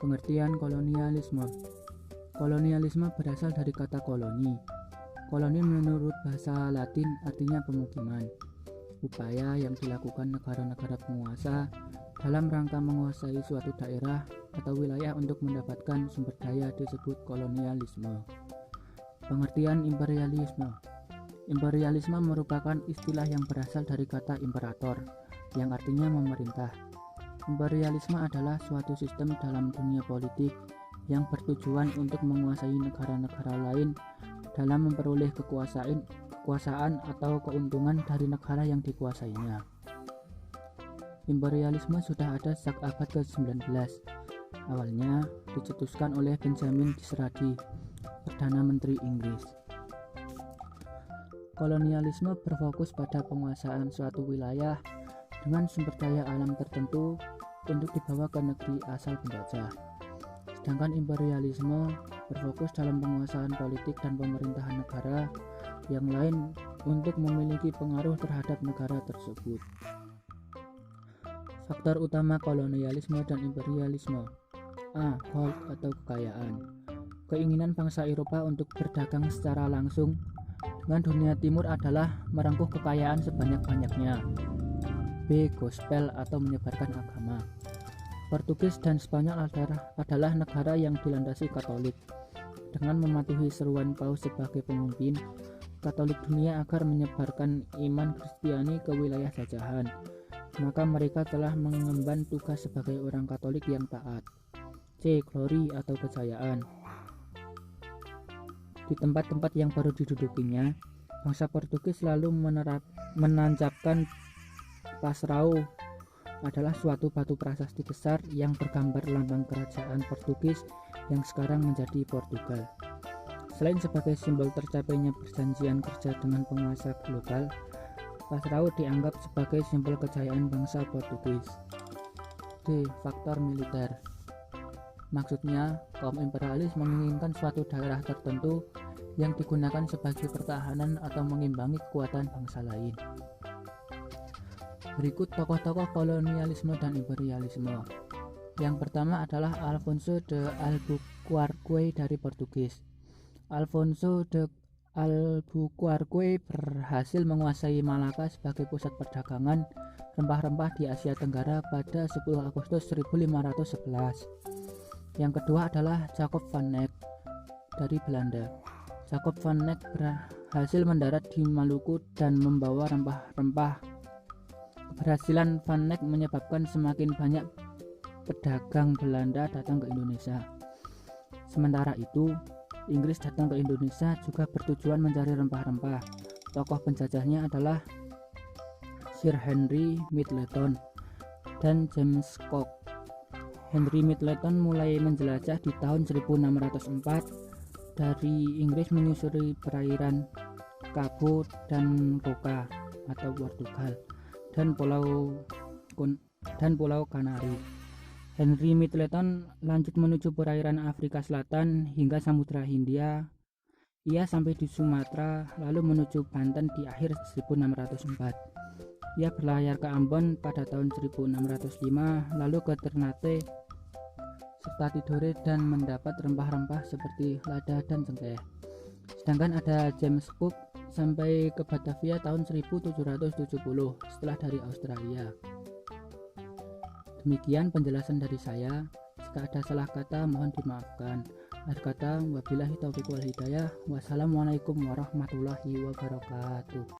Pengertian kolonialisme. Kolonialisme berasal dari kata koloni. Koloni menurut bahasa Latin artinya pemukiman. Upaya yang dilakukan negara-negara penguasa dalam rangka menguasai suatu daerah atau wilayah untuk mendapatkan sumber daya disebut kolonialisme. Pengertian imperialisme. Imperialisme merupakan istilah yang berasal dari kata imperator, yang artinya memerintah. Imperialisme adalah suatu sistem dalam dunia politik yang bertujuan untuk menguasai negara-negara lain dalam memperoleh kekuasaan atau keuntungan dari negara yang dikuasainya. Imperialisme sudah ada sejak abad ke-19. Awalnya dicetuskan oleh Benjamin Disraeli, Perdana Menteri Inggris. Kolonialisme berfokus pada penguasaan suatu wilayah dengan sumber daya alam tertentu untuk dibawa ke negeri asal penjajah. Sedangkan imperialisme berfokus dalam penguasaan politik dan pemerintahan negara yang lain untuk memiliki pengaruh terhadap negara tersebut. Faktor utama kolonialisme dan imperialisme. A. Gold atau kekayaan. Keinginan bangsa Eropa untuk berdagang secara langsung dengan dunia timur adalah merengkuh kekayaan sebanyak-banyaknya. B. Gospel atau menyebarkan agama. Portugis dan Spanyol adalah negara yang dilandasi Katolik. Dengan mematuhi seruan Paus sebagai pemimpin Katolik dunia agar menyebarkan iman Kristiani ke wilayah jajahan, maka mereka telah mengemban tugas sebagai orang Katolik yang taat. C. Glory atau kejayaan. Di tempat-tempat yang baru didudukinya, bangsa Portugis selalu menancapkan pasrau adalah suatu batu prasasti besar yang bergambar lambang kerajaan Portugis yang sekarang menjadi Portugal. Selain sebagai simbol tercapainya perjanjian kerja dengan penguasa global, pasrau dianggap sebagai simbol kejayaan bangsa Portugis. D. Faktor militer. Maksudnya, kaum imperialis menginginkan suatu daerah tertentu yang digunakan sebagai pertahanan atau mengimbangi kekuatan bangsa lain. Berikut tokoh-tokoh kolonialisme dan imperialisme. Yang pertama adalah Alfonso de Albuquerque dari Portugis. Alfonso de Albuquerque berhasil menguasai Malaka sebagai pusat perdagangan rempah-rempah di Asia Tenggara pada 10 Agustus 1511. Yang kedua adalah Jacob van Eyck dari Belanda. Jacob van Eyck berhasil mendarat di Maluku dan membawa rempah-rempah. Keberhasilan Van Eyck menyebabkan semakin banyak pedagang Belanda datang ke Indonesia. Sementara itu, Inggris datang ke Indonesia juga bertujuan mencari rempah-rempah. Tokoh penjajahnya adalah Sir Henry Middleton dan James Cook. Henry Middleton mulai menjelajah di tahun 1604 dari Inggris menyusuri perairan Cabo dan Roca atau Portugal dan Pulau Kanari. Henry Middleton lanjut menuju perairan Afrika Selatan hingga Samudra Hindia. Ia sampai di Sumatera lalu menuju Banten di akhir 1604. Ia berlayar ke Ambon pada tahun 1605 lalu ke Ternate serta Tidore dan mendapat rempah-rempah seperti lada dan cengkeh. Sedangkan ada James Cook sampai ke Batavia tahun 1770 setelah dari Australia. Demikian penjelasan dari saya. Jika ada salah kata mohon dimaafkan. Akhir kata, wabillahi taufiq wal hidayah. Wassalamualaikum warahmatullahi wabarakatuh.